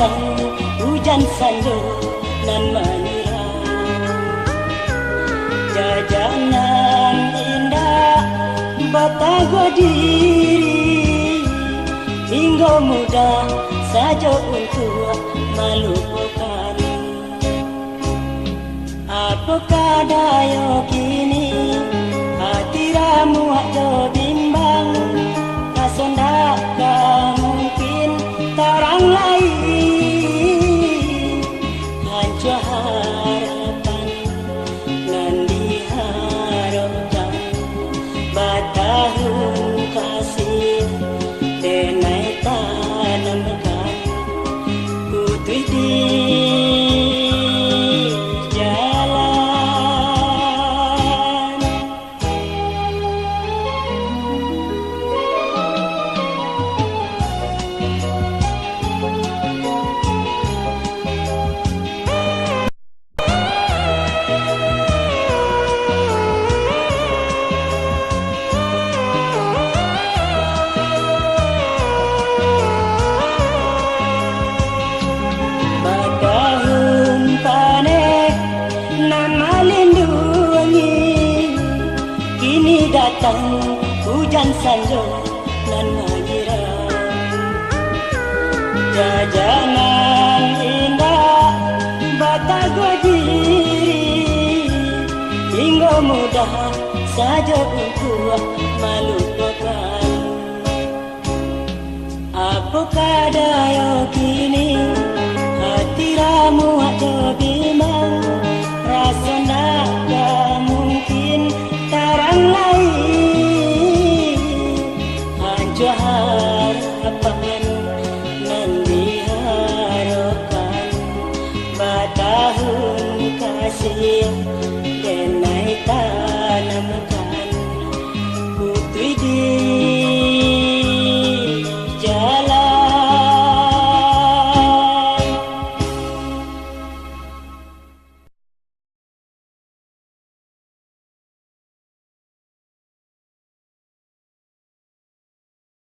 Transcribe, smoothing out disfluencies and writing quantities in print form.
datang hujan salju nan menyiram jajanan indah batagua diri hingga mudah saja untuk melupakan. Apakah daya kini hati ramu ada bimbang, rasa tak mungkin terang lain, hancur harapan nan diharapkan batahun kasih denai tanamkan putih di datang hujan salju nan menyiram jajanan indah batagua diri hingga mudah saja untuk melupakan. Apakah daya kini hati ramu ada bimbang, rasa tak mungkin terang lain, hancur harapan nan diharapkan batahun kasih denai tanam